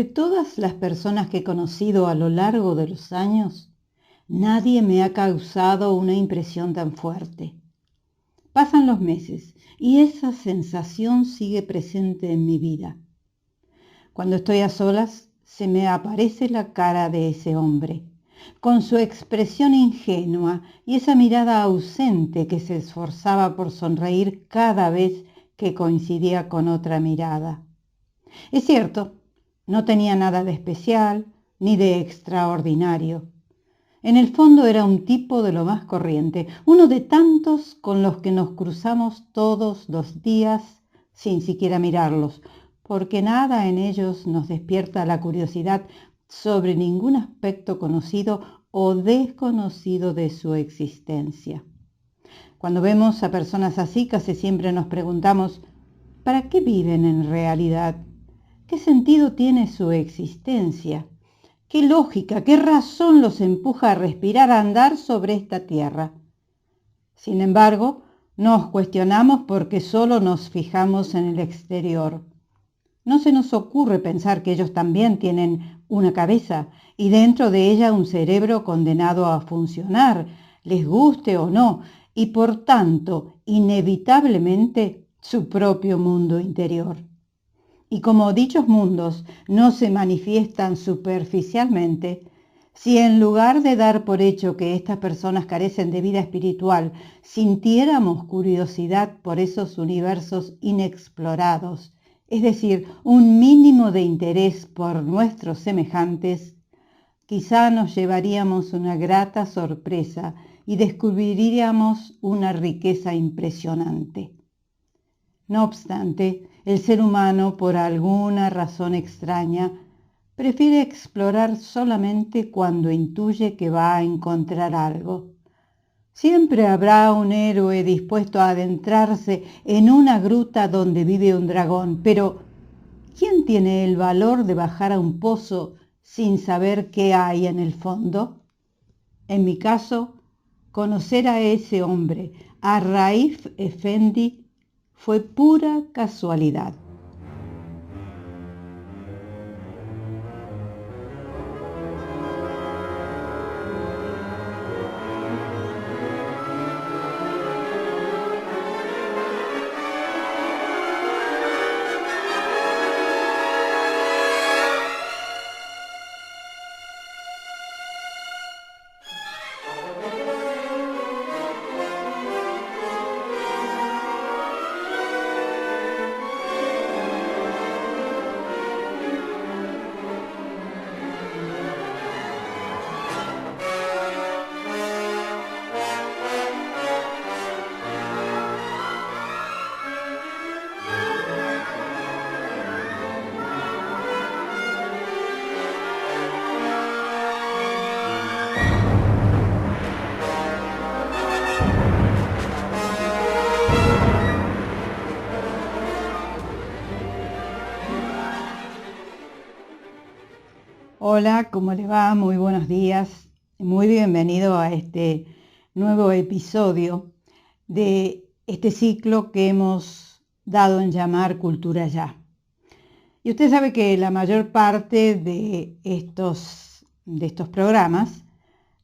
Entre todas las personas que he conocido a lo largo de los años, nadie me ha causado una impresión tan fuerte. Pasan los meses y esa sensación sigue presente en mi vida. Cuando estoy a solas, se me aparece la cara de ese hombre, con su expresión ingenua y esa mirada ausente que se esforzaba por sonreír cada vez que coincidía con otra mirada. Es cierto, no tenía nada de especial ni de extraordinario. En el fondo era un tipo de lo más corriente, uno de tantos con los que nos cruzamos todos los días sin siquiera mirarlos, porque nada en ellos nos despierta la curiosidad sobre ningún aspecto conocido o desconocido de su existencia. Cuando vemos a personas así, casi siempre nos preguntamos, ¿para qué viven en realidad? ¿Qué sentido tiene su existencia? ¿Qué lógica, qué razón los empuja a respirar, a andar sobre esta tierra? Sin embargo, nos cuestionamos porque solo nos fijamos en el exterior. No se nos ocurre pensar que ellos también tienen una cabeza y dentro de ella un cerebro condenado a funcionar, les guste o no, y por tanto, inevitablemente, su propio mundo interior. Y como dichos mundos no se manifiestan superficialmente, si en lugar de dar por hecho que estas personas carecen de vida espiritual, sintiéramos curiosidad por esos universos inexplorados, es decir, un mínimo de interés por nuestros semejantes, quizá nos llevaríamos una grata sorpresa y descubriríamos una riqueza impresionante. No obstante, el ser humano, por alguna razón extraña, prefiere explorar solamente cuando intuye que va a encontrar algo. Siempre habrá un héroe dispuesto a adentrarse en una gruta donde vive un dragón, pero ¿quién tiene el valor de bajar a un pozo sin saber qué hay en el fondo? En mi caso, conocer a ese hombre, a Raif Efendi, fue pura casualidad. Hola, ¿cómo le va? Muy buenos días. Muy bienvenido a este nuevo episodio de este ciclo que hemos dado en llamar Cultura Ya. Y usted sabe que la mayor parte de estos programas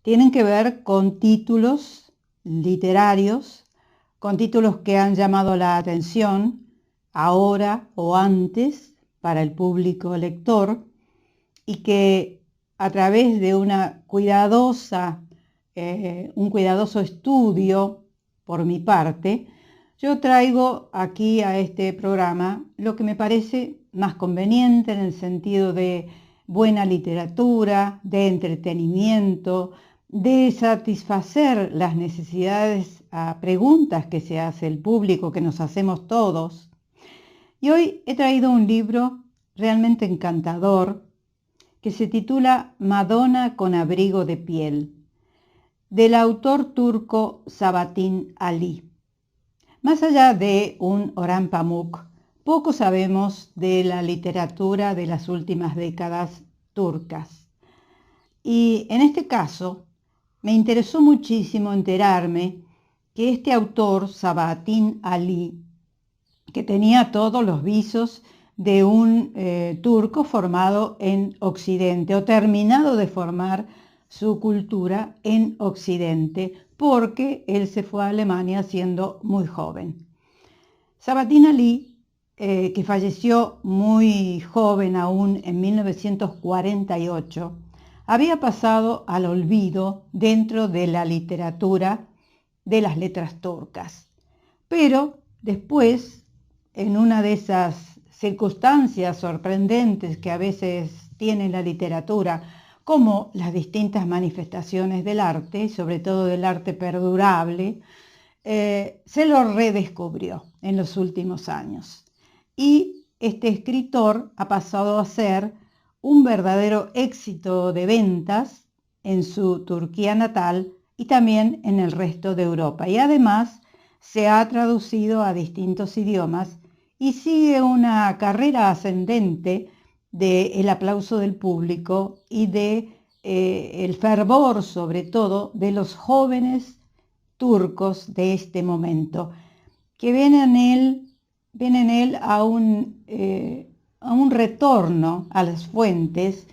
tienen que ver con títulos literarios, con títulos que han llamado la atención ahora o antes para el público lector, y que a través de un cuidadoso estudio por mi parte, yo traigo aquí a este programa lo que me parece más conveniente en el sentido de buena literatura, de entretenimiento, de satisfacer las necesidades a preguntas que se hace el público, que nos hacemos todos. Y hoy he traído un libro realmente encantador, que se titula Madonna con abrigo de piel, del autor turco Sabahattin Ali. Más allá de un Orhan Pamuk, poco sabemos de la literatura de las últimas décadas turcas. Y en este caso, me interesó muchísimo enterarme que este autor, Sabahattin Ali, que tenía todos los visos de un turco formado en Occidente o terminado de formar su cultura en Occidente, porque él se fue a Alemania siendo muy joven. Sabahattin Ali, que falleció muy joven aún en 1948, había pasado al olvido dentro de la literatura de las letras turcas. Pero después, en una de esas circunstancias sorprendentes que a veces tiene la literatura, como las distintas manifestaciones del arte, sobre todo del arte perdurable, se lo redescubrió en los últimos años. Y este escritor ha pasado a ser un verdadero éxito de ventas en su Turquía natal y también en el resto de Europa. Y además se ha traducido a distintos idiomas y sigue una carrera ascendente del aplauso del público y de el fervor, sobre todo, de los jóvenes turcos de este momento, que ven en él a un retorno a las fuentes,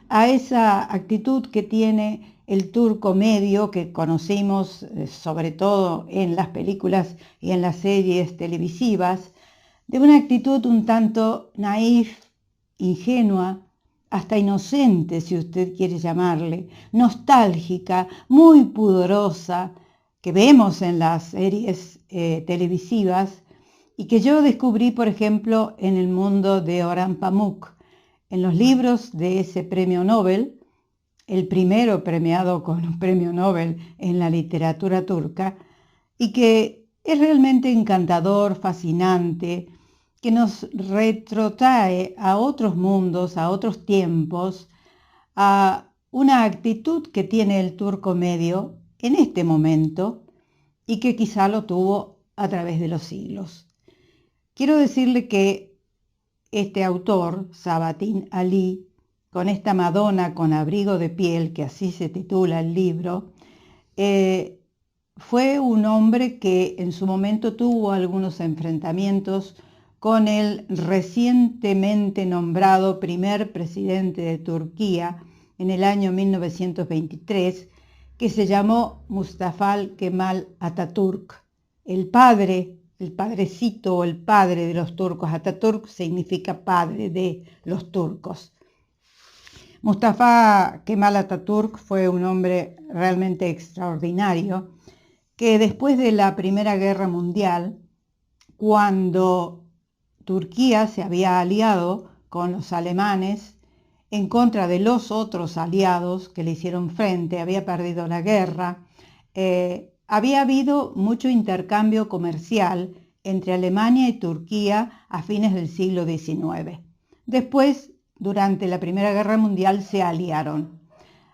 a esa actitud que tiene el turco medio que conocimos sobre todo en las películas y en las series televisivas, de una actitud un tanto naif, ingenua, hasta inocente, si usted quiere llamarle, nostálgica, muy pudorosa, que vemos en las series televisivas y que yo descubrí, por ejemplo, en el mundo de Orhan Pamuk, en los libros de ese premio Nobel, el primero premiado con un premio Nobel en la literatura turca, y que es realmente encantador, fascinante, que nos retrotrae a otros mundos, a otros tiempos, a una actitud que tiene el turco medio en este momento y que quizá lo tuvo a través de los siglos. Quiero decirle que este autor, Sabahattin Ali, con esta Madonna con abrigo de piel, que así se titula el libro, fue un hombre que en su momento tuvo algunos enfrentamientos con el recientemente nombrado primer presidente de Turquía en el año 1923, que se llamó Mustafa Kemal Atatürk, el padrecito o el padre de los turcos. Atatürk significa padre de los turcos. Mustafa Kemal Atatürk fue un hombre realmente extraordinario que después de la Primera Guerra Mundial, cuando Turquía se había aliado con los alemanes en contra de los otros aliados que le hicieron frente, había perdido la guerra, había habido mucho intercambio comercial entre Alemania y Turquía a fines del siglo XIX. Después, durante la Primera Guerra Mundial, se aliaron.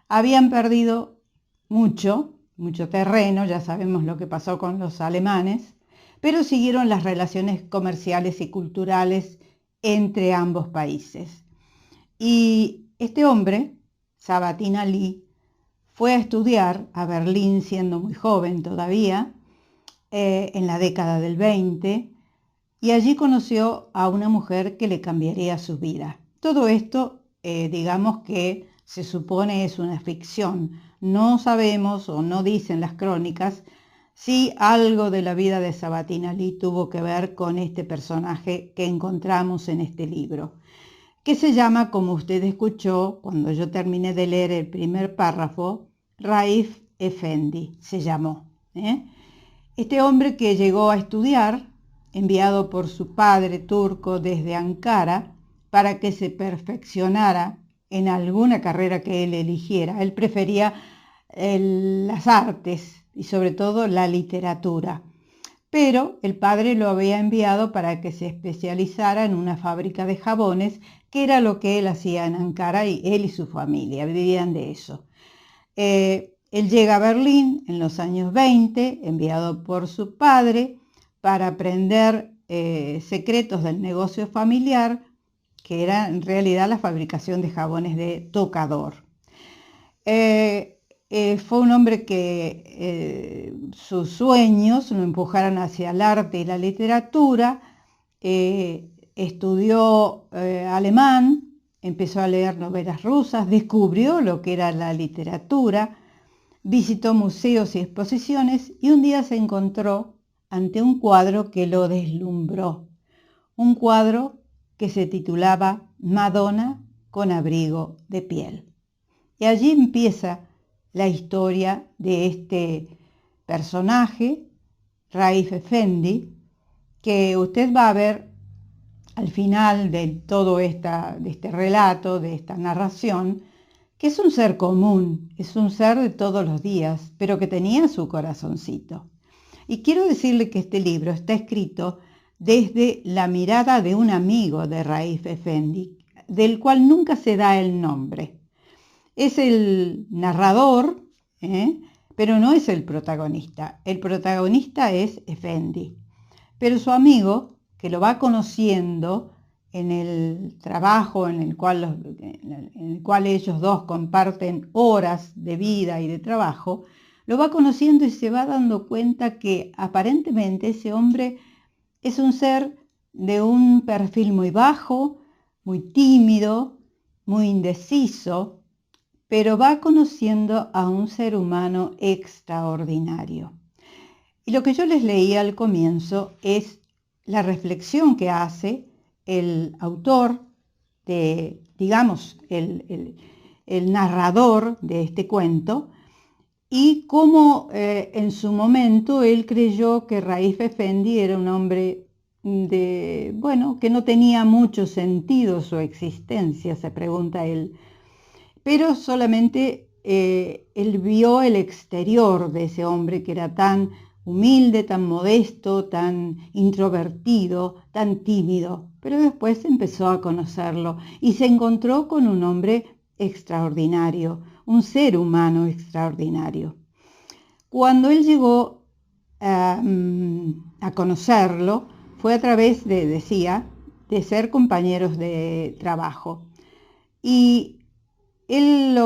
Habían perdido mucho terreno, ya sabemos lo que pasó con los alemanes, pero siguieron las relaciones comerciales y culturales entre ambos países. Y este hombre, Sabahattin Ali, fue a estudiar a Berlín siendo muy joven todavía, en la década del 20, y allí conoció a una mujer que le cambiaría su vida. Todo esto, digamos que se supone es una ficción. No sabemos o no dicen las crónicas si algo de la vida de Sabahattin Ali tuvo que ver con este personaje que encontramos en este libro, que se llama, como usted escuchó cuando yo terminé de leer el primer párrafo, Raif Efendi se llamó. Este hombre que llegó a estudiar, enviado por su padre turco desde Ankara para que se perfeccionara en alguna carrera que él eligiera. Él prefería las artes y sobre todo la literatura, pero el padre lo había enviado para que se especializara en una fábrica de jabones, que era lo que él hacía en Ankara, y él y su familia vivían de eso. Él llega a Berlín en los años 20, enviado por su padre para aprender secretos del negocio familiar, que era en realidad la fabricación de jabones de tocador. Fue un hombre que sus sueños lo empujaron hacia el arte y la literatura. estudió alemán, empezó a leer novelas rusas, descubrió lo que era la literatura, visitó museos y exposiciones y un día se encontró ante un cuadro que lo deslumbró. Un cuadro que se titulaba Madonna con abrigo de piel. Y allí empieza la historia de este personaje, Raif Efendi, que usted va a ver al final de todo de este relato, de esta narración, que es un ser común, es un ser de todos los días, pero que tenía su corazoncito. Y quiero decirle que este libro está escrito desde la mirada de un amigo de Raif Efendi, del cual nunca se da el nombre. Es el narrador, pero no es el protagonista. El protagonista es Efendi. Pero su amigo, que lo va conociendo en el trabajo en el cual ellos dos comparten horas de vida y de trabajo, lo va conociendo y se va dando cuenta que aparentemente ese hombre es un ser de un perfil muy bajo, muy tímido, muy indeciso, pero va conociendo a un ser humano extraordinario. Y lo que yo les leí al comienzo es la reflexión que hace el autor, digamos, el narrador de este cuento, y cómo en su momento él creyó que Raif Efendi era un hombre que no tenía mucho sentido su existencia, se pregunta él, pero solamente él vio el exterior de ese hombre que era tan humilde, tan modesto, tan introvertido, tan tímido, pero después empezó a conocerlo y se encontró con un hombre extraordinario, un ser humano extraordinario. Cuando él llegó a conocerlo, fue a través de ser compañeros de trabajo. Y él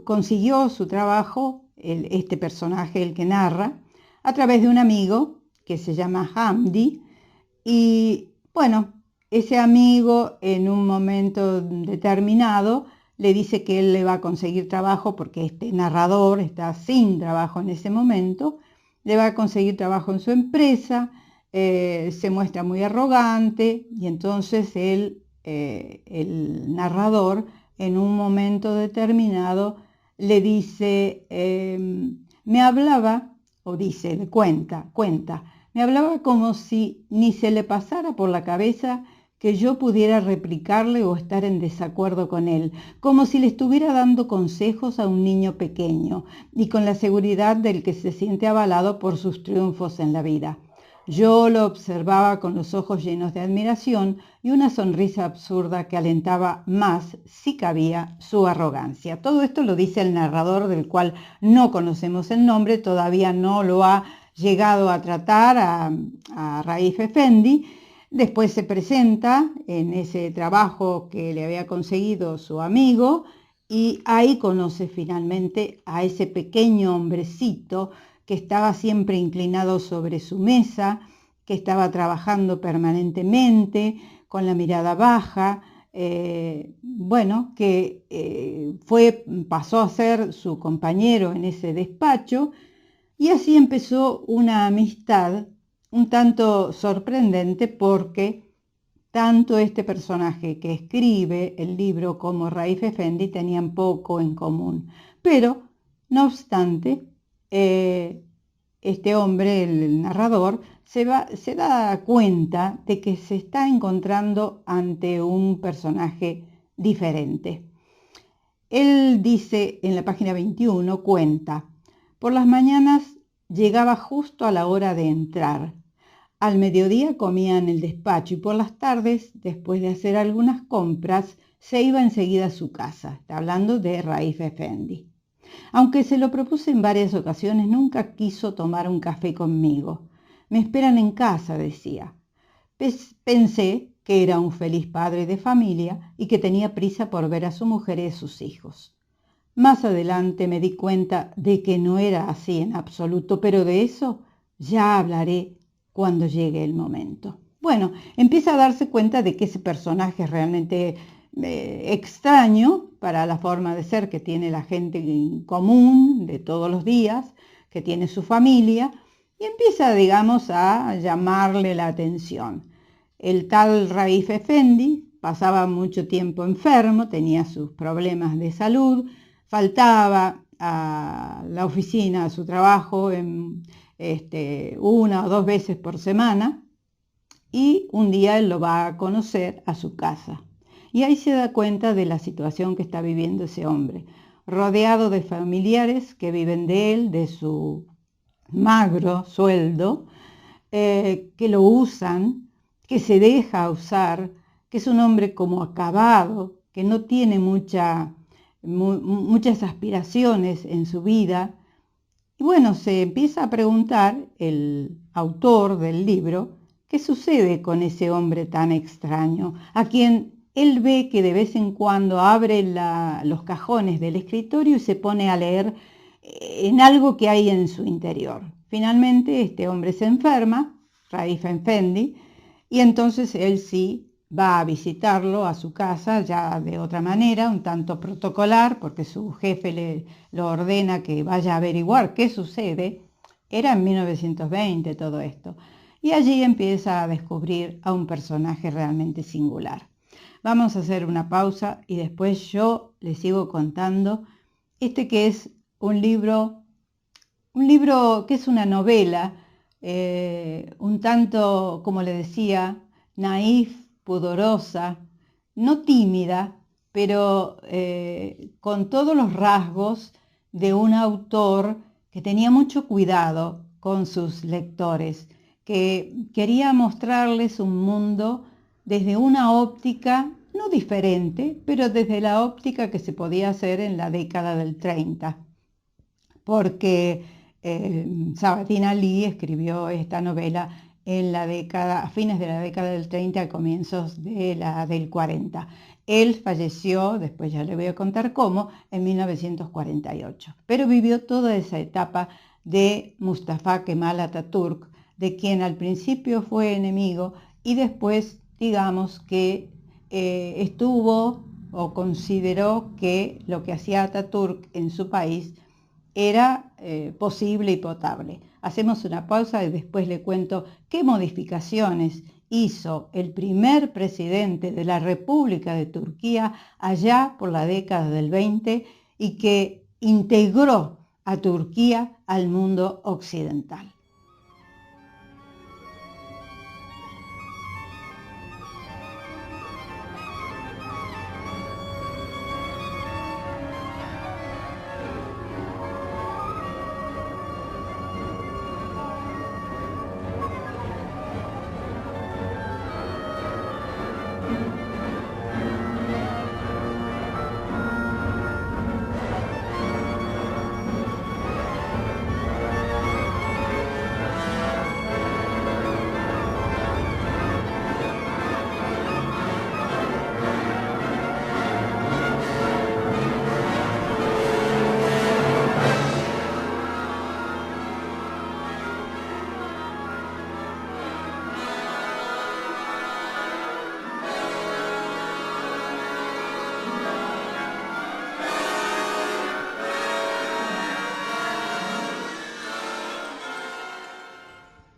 consiguió su trabajo, este personaje, el que narra, a través de un amigo que se llama Hamdi. Y bueno, ese amigo en un momento determinado le dice que él le va a conseguir trabajo porque este narrador está sin trabajo en ese momento, le va a conseguir trabajo en su empresa, se muestra muy arrogante y entonces el narrador en un momento determinado le dice, me hablaba, o dice, le cuenta, me hablaba como si ni se le pasara por la cabeza que yo pudiera replicarle o estar en desacuerdo con él, como si le estuviera dando consejos a un niño pequeño y con la seguridad del que se siente avalado por sus triunfos en la vida. Yo lo observaba con los ojos llenos de admiración y una sonrisa absurda que alentaba más, si cabía, su arrogancia. Todo esto lo dice el narrador, del cual no conocemos el nombre, todavía no lo ha llegado a tratar a Raif Efendi. Después se presenta en ese trabajo que le había conseguido su amigo y ahí conoce finalmente a ese pequeño hombrecito que estaba siempre inclinado sobre su mesa, que estaba trabajando permanentemente, con la mirada baja, pasó a ser su compañero en ese despacho, y así empezó una amistad un tanto sorprendente porque tanto este personaje que escribe el libro como Raif Efendi tenían poco en común. Pero, no obstante, este hombre, el narrador, se da cuenta de que se está encontrando ante un personaje diferente. Él dice en la página 21, cuenta, por las mañanas llegaba justo a la hora de entrar. Al mediodía comía en el despacho y por las tardes, después de hacer algunas compras, se iba enseguida a su casa. Está hablando de Raif Efendi. Aunque se lo propuse en varias ocasiones, nunca quiso tomar un café conmigo. Me esperan en casa, decía. Pensé que era un feliz padre de familia y que tenía prisa por ver a su mujer y a sus hijos. Más adelante me di cuenta de que no era así en absoluto, pero de eso ya hablaré cuando llegue el momento. Bueno, empieza a darse cuenta de que ese personaje es realmente extraño para la forma de ser que tiene la gente en común de todos los días, que tiene su familia, y empieza, digamos, a llamarle la atención. El tal Raif Efendi pasaba mucho tiempo enfermo, tenía sus problemas de salud, faltaba a la oficina, a su trabajo, una o dos veces por semana, y un día él lo va a conocer a su casa. Y ahí se da cuenta de la situación que está viviendo ese hombre, rodeado de familiares que viven de él, de su magro sueldo, que lo usan, que se deja usar, que es un hombre como acabado, que no tiene muchas aspiraciones en su vida. Y bueno, se empieza a preguntar el autor del libro, ¿qué sucede con ese hombre tan extraño, a quien él ve que de vez en cuando abre los cajones del escritorio y se pone a leer en algo que hay en su interior? Finalmente este hombre se enferma, Raif Effendi, y entonces él sí va a visitarlo a su casa ya de otra manera, un tanto protocolar, porque su jefe lo ordena que vaya a averiguar qué sucede. Era en 1920 todo esto. Y allí empieza a descubrir a un personaje realmente singular. Vamos a hacer una pausa y después yo les sigo contando que es un libro que es una novela, un tanto, como le decía, naif, pudorosa, no tímida, pero con todos los rasgos de un autor que tenía mucho cuidado con sus lectores, que quería mostrarles un mundo desde una óptica no diferente, pero desde la óptica que se podía hacer en la década del 30, porque Sabatín Ali escribió esta novela a fines de la década del 30, a comienzos de la del 40. Él falleció, después ya le voy a contar cómo, en 1948, pero vivió toda esa etapa de Mustafa Kemal Atatürk, de quien al principio fue enemigo y después, digamos que estuvo o consideró que lo que hacía Atatürk en su país era posible y potable. Hacemos una pausa y después le cuento qué modificaciones hizo el primer presidente de la República de Turquía allá por la década del 20 y que integró a Turquía al mundo occidental.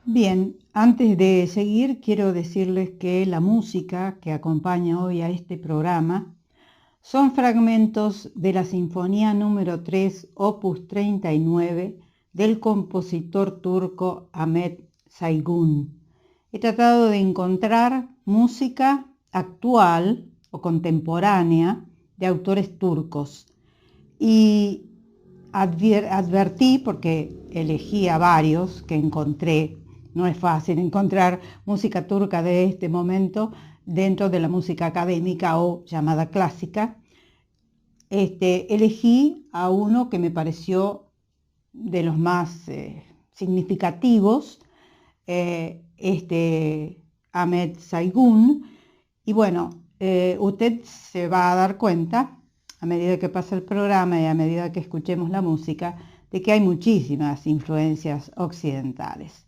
Bien, antes de seguir quiero decirles que la música que acompaña hoy a este programa son fragmentos de la Sinfonía número 3, opus 39, del compositor turco Ahmet Saygun. He tratado de encontrar música actual o contemporánea de autores turcos y advertí, porque elegí a varios que encontré. No es fácil encontrar música turca de este momento dentro de la música académica o llamada clásica. Elegí a uno que me pareció de los más significativos, Ahmet Saygun. Y bueno, usted se va a dar cuenta, a medida que pasa el programa y a medida que escuchemos la música, de que hay muchísimas influencias occidentales.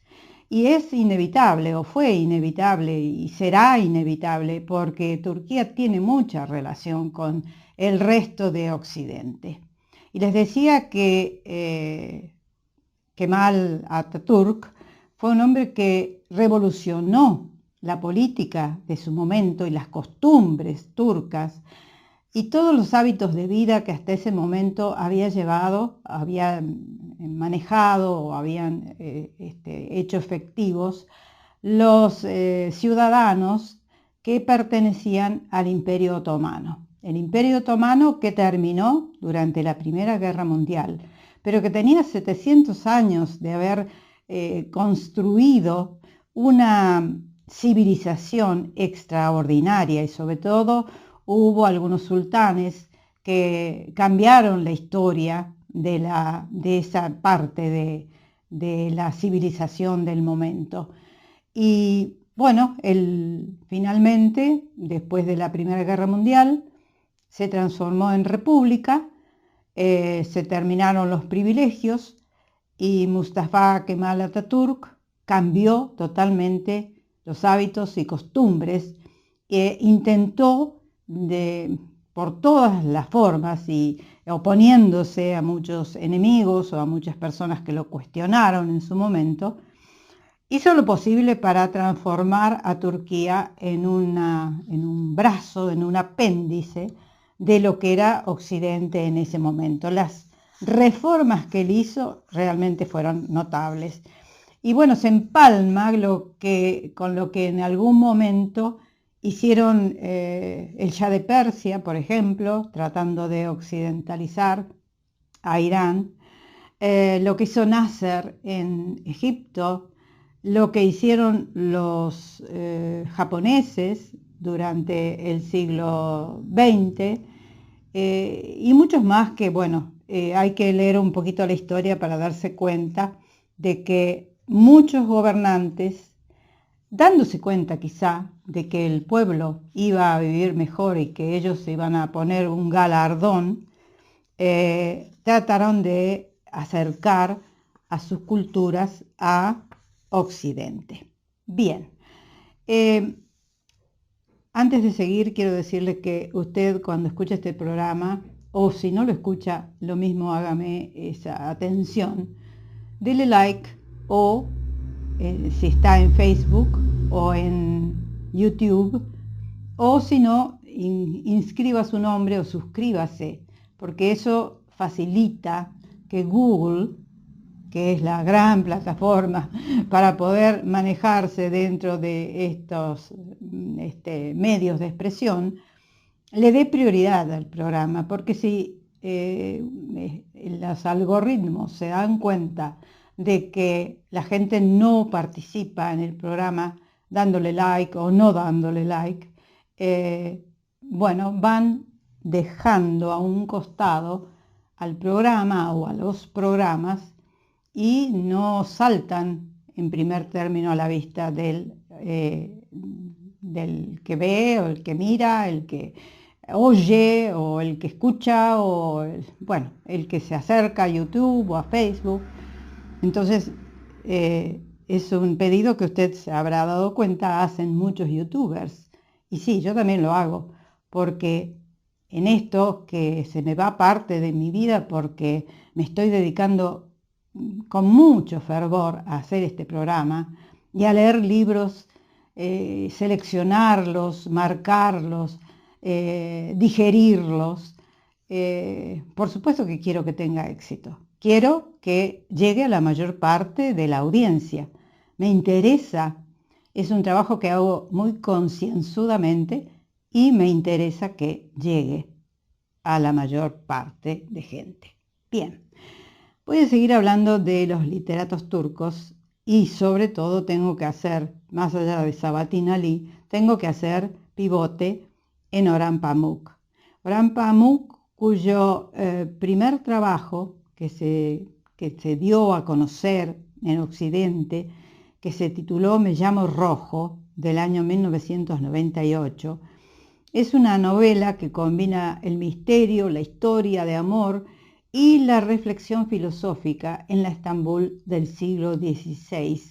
Y es inevitable, o fue inevitable, y será inevitable, porque Turquía tiene mucha relación con el resto de Occidente. Y les decía que Kemal Atatürk fue un hombre que revolucionó la política de su momento y las costumbres turcas y todos los hábitos de vida que hasta ese momento había manejado o habían hecho efectivos los ciudadanos que pertenecían al Imperio Otomano. El Imperio Otomano que terminó durante la Primera Guerra Mundial, pero que tenía 700 años de haber construido una civilización extraordinaria y sobre todo hubo algunos sultanes que cambiaron la historia de esa parte de la civilización del momento. Y bueno, finalmente, después de la Primera Guerra Mundial, se transformó en república, se terminaron los privilegios y Mustafa Kemal Atatürk cambió totalmente los hábitos y costumbres e intentó por todas las formas y oponiéndose a muchos enemigos o a muchas personas que lo cuestionaron en su momento, hizo lo posible para transformar a Turquía en un brazo, en un apéndice de lo que era Occidente en ese momento. Las reformas que él hizo realmente fueron notables. Y bueno, se empalma con lo que en algún momento hicieron el Shah de Persia, por ejemplo, tratando de occidentalizar a Irán, lo que hizo Nasser en Egipto, lo que hicieron los japoneses durante el siglo XX y muchos más que, bueno, hay que leer un poquito la historia para darse cuenta de que muchos gobernantes, dándose cuenta quizá de que el pueblo iba a vivir mejor y que ellos se iban a poner un galardón, trataron de acercar a sus culturas a Occidente. Bien, antes de seguir quiero decirle que usted cuando escucha este programa, o si no lo escucha, lo mismo hágame esa atención, dele like o si está en Facebook o en YouTube, o si no, inscriba su nombre o suscríbase, porque eso facilita que Google, que es la gran plataforma para poder manejarse dentro de estos medios de expresión, le dé prioridad al programa, porque si los algoritmos se dan cuenta de que la gente no participa en el programa dándole like o no dándole like, bueno, van dejando a un costado al programa o a los programas y no saltan en primer término a la vista del que ve o el que mira, el que oye o el que escucha o el que se acerca a YouTube o a Facebook. Entonces es un pedido que usted se habrá dado cuenta, hacen muchos youtubers. Y sí, yo también lo hago, porque en esto que se me va parte de mi vida, porque me estoy dedicando con mucho fervor a hacer este programa y a leer libros, seleccionarlos, marcarlos, digerirlos. Por supuesto que quiero que tenga éxito. Quiero que llegue a la mayor parte de la audiencia. Me interesa, es un trabajo que hago muy concienzudamente y me interesa que llegue a la mayor parte de gente. Bien, voy a seguir hablando de los literatos turcos y sobre todo tengo que hacer, más allá de Sabahattin Ali, tengo que hacer pivote en Orhan Pamuk. Orhan Pamuk, cuyo primer trabajo que se dio a conocer en Occidente, que se tituló Me llamo Rojo, del año 1998, es una novela que combina el misterio, la historia de amor y la reflexión filosófica en la Estambul del siglo XVI,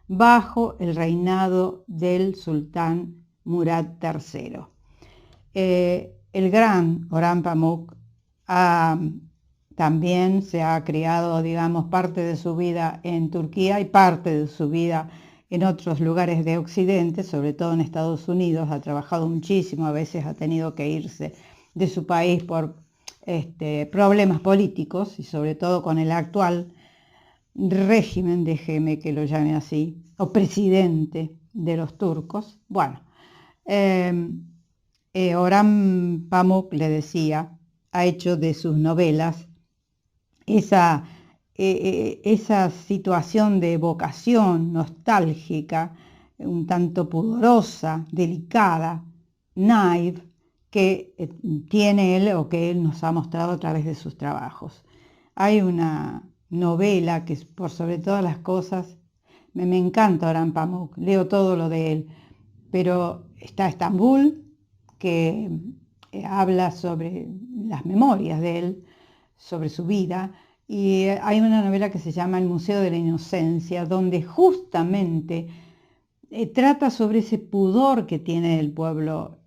bajo el reinado del sultán Murad III. El gran Orhan Pamuk también se ha criado, digamos, parte de su vida en Turquía y parte de su vida en otros lugares de Occidente, sobre todo en Estados Unidos. Ha trabajado muchísimo, a veces ha tenido que irse de su país por problemas políticos y sobre todo con el actual régimen, déjeme que lo llame así, o presidente de los turcos. Bueno, Orhan Pamuk, le decía, ha hecho de sus novelas esa situación de evocación nostálgica, un tanto pudorosa, delicada, naive, que tiene él o que él nos ha mostrado a través de sus trabajos. Hay una novela que por sobre todas las cosas, me encanta Orhan Pamuk, leo todo lo de él, pero está Estambul, que habla sobre las memorias de él, sobre su vida, y hay una novela que se llama El Museo de la Inocencia, donde justamente trata sobre ese pudor que tiene el pueblo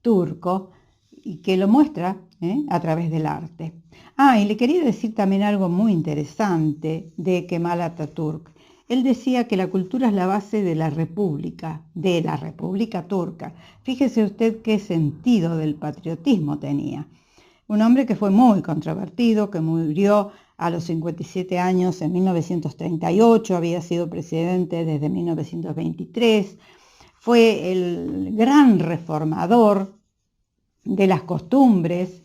turco y que lo muestra a través del arte. Y le quería decir también algo muy interesante de Kemal Atatürk. Él decía que la cultura es la base de la República Turca. Fíjese usted qué sentido del patriotismo tenía. Un hombre que fue muy controvertido, que murió a los 57 años en 1938, había sido presidente desde 1923, fue el gran reformador de las costumbres,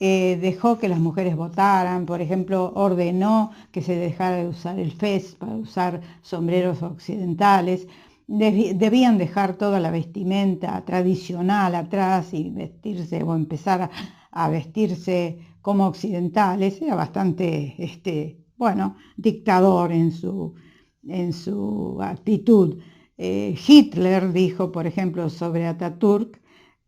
dejó que las mujeres votaran, por ejemplo, ordenó que se dejara de usar el fez para usar sombreros occidentales, debían dejar toda la vestimenta tradicional atrás y vestirse o empezar a vestirse como occidentales. Era bastante, dictador en su actitud. Hitler dijo, por ejemplo, sobre Atatürk,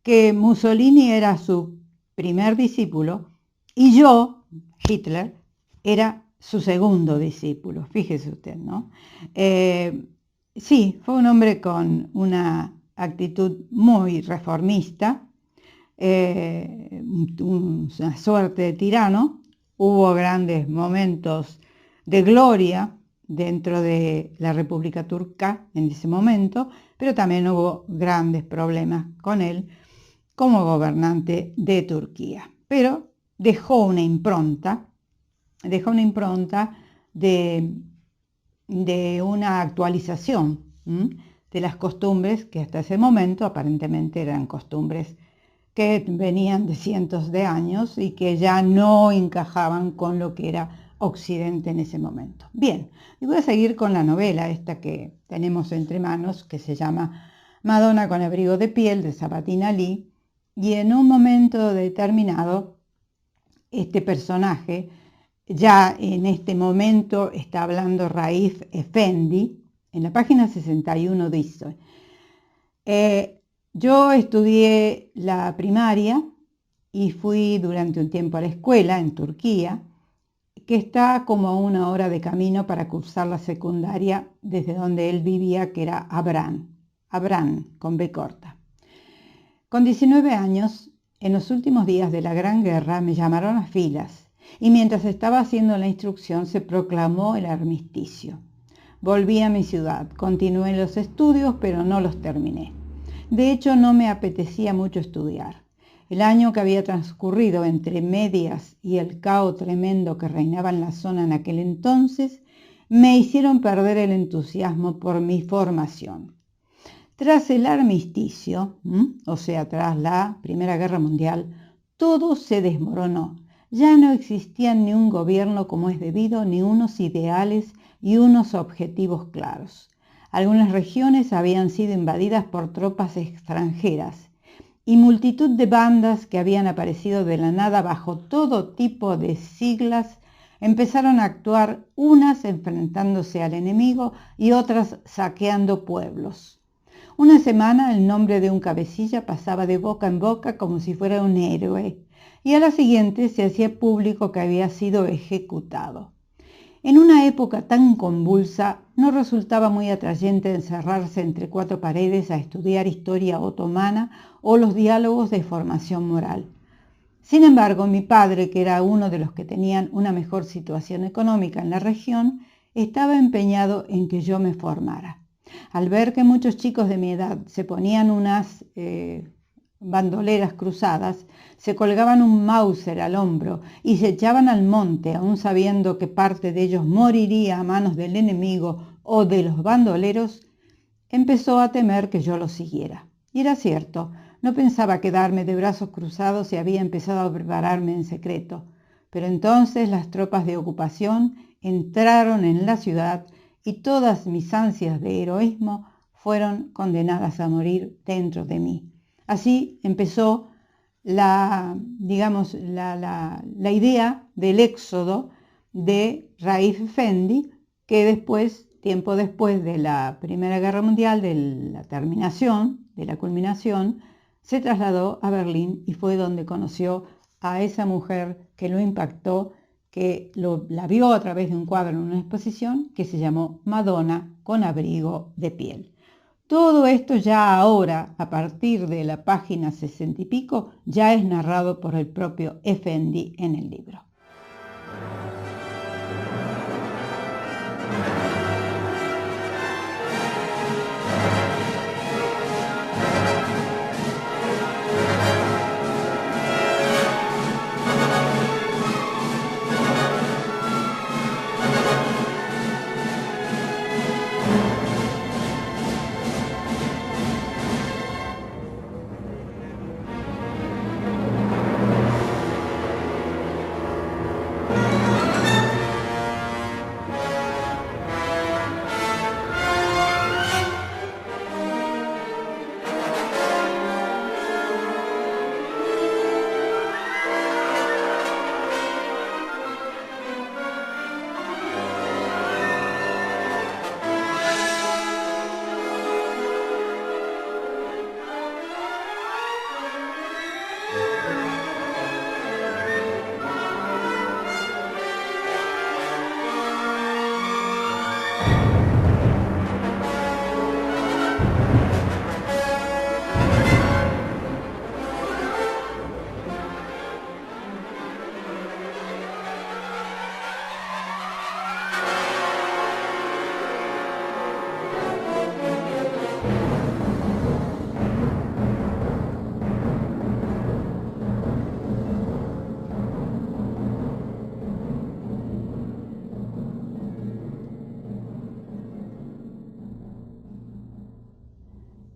que Mussolini era su primer discípulo y yo, Hitler, era su segundo discípulo. Fíjese usted, ¿no? Sí, fue un hombre con una actitud muy reformista, una suerte de tirano. Hubo grandes momentos de gloria dentro de la República Turca en ese momento, pero también hubo grandes problemas con él como gobernante de Turquía. Pero dejó una impronta de una actualización de las costumbres que hasta ese momento aparentemente eran costumbres que venían de cientos de años y que ya no encajaban con lo que era Occidente en ese momento. Bien, y voy a seguir con la novela esta que tenemos entre manos, que se llama Madonna con abrigo de piel, de Sabahattin Ali, y en un momento determinado este personaje, ya en este momento está hablando Raif Efendi, en la página 61 dice: yo estudié la primaria y fui durante un tiempo a la escuela en Turquía, que está como a 1 hora de camino para cursar la secundaria desde donde él vivía, que era Abran, con B corta. Con 19 años, en los últimos días de la Gran Guerra, me llamaron a filas y mientras estaba haciendo la instrucción se proclamó el armisticio. Volví a mi ciudad, continué los estudios, pero no los terminé. De hecho, no me apetecía mucho estudiar. El año que había transcurrido entre medias y el caos tremendo que reinaba en la zona en aquel entonces me hicieron perder el entusiasmo por mi formación. Tras el armisticio, o sea, tras la Primera Guerra Mundial, todo se desmoronó. Ya no existía ni un gobierno como es debido, ni unos ideales y unos objetivos claros. Algunas regiones habían sido invadidas por tropas extranjeras y multitud de bandas que habían aparecido de la nada bajo todo tipo de siglas empezaron a actuar, unas enfrentándose al enemigo y otras saqueando pueblos. Una semana el nombre de un cabecilla pasaba de boca en boca como si fuera un héroe, y a la siguiente se hacía público que había sido ejecutado. En una época tan convulsa, no resultaba muy atrayente encerrarse entre cuatro paredes a estudiar historia otomana o los diálogos de formación moral. Sin embargo, mi padre, que era uno de los que tenían una mejor situación económica en la región, estaba empeñado en que yo me formara. Al ver que muchos chicos de mi edad se ponían unas bandoleras cruzadas, se colgaban un Mauser al hombro y se echaban al monte, aun sabiendo que parte de ellos moriría a manos del enemigo o de los bandoleros, empezó a temer que yo los siguiera. Y era cierto, no pensaba quedarme de brazos cruzados y había empezado a prepararme en secreto. Pero entonces las tropas de ocupación entraron en la ciudad y todas mis ansias de heroísmo fueron condenadas a morir dentro de mí. Así empezó la idea del éxodo de Raif Efendi, que después, tiempo después de la Primera Guerra Mundial, de la terminación, de la culminación, se trasladó a Berlín y fue donde conoció a esa mujer que lo impactó, que la vio a través de un cuadro en una exposición que se llamó Madonna con abrigo de piel. Todo esto ya ahora, a partir de la página 60 y pico, ya es narrado por el propio Efendi en el libro.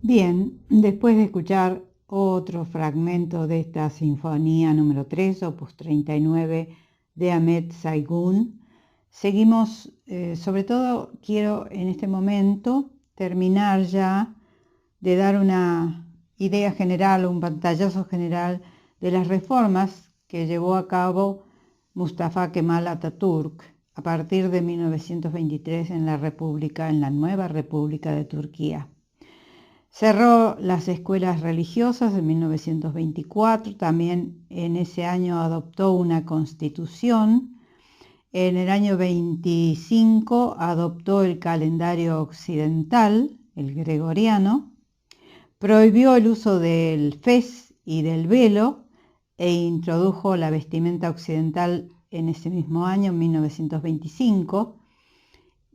Bien, después de escuchar otro fragmento de esta Sinfonía número 3, opus 39 de Ahmet Saygun, seguimos, sobre todo quiero en este momento terminar ya de dar una idea general, un pantallazo general de las reformas que llevó a cabo Mustafa Kemal Atatürk a partir de 1923 en la nueva República de Turquía. Cerró las escuelas religiosas en 1924, también en ese año adoptó una constitución. En el año 25 adoptó el calendario occidental, el gregoriano, prohibió el uso del fez y del velo e introdujo la vestimenta occidental en ese mismo año, en 1925.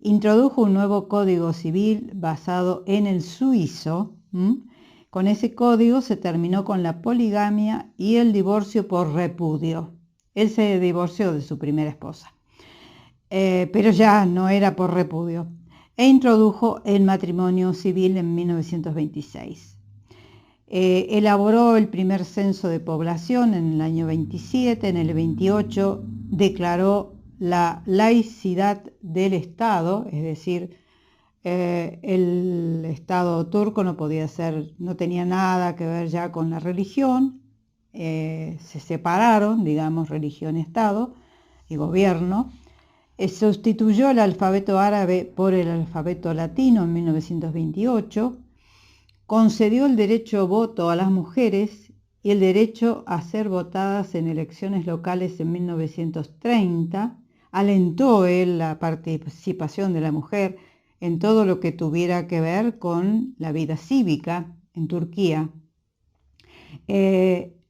Introdujo un nuevo código civil basado en el suizo. Con ese código se terminó con la poligamia y el divorcio por repudio. Él se divorció de su primera esposa, pero ya no era por repudio. E introdujo el matrimonio civil en 1926. Elaboró el primer censo de población en el año 27. En el 28 declaró la laicidad del Estado, es decir, el Estado turco no tenía nada que ver ya con la religión, se separaron, digamos, religión, Estado y gobierno. Sustituyó el alfabeto árabe por el alfabeto latino en 1928, concedió el derecho a voto a las mujeres y el derecho a ser votadas en elecciones locales en 1930, alentó él la participación de la mujer en todo lo que tuviera que ver con la vida cívica en Turquía.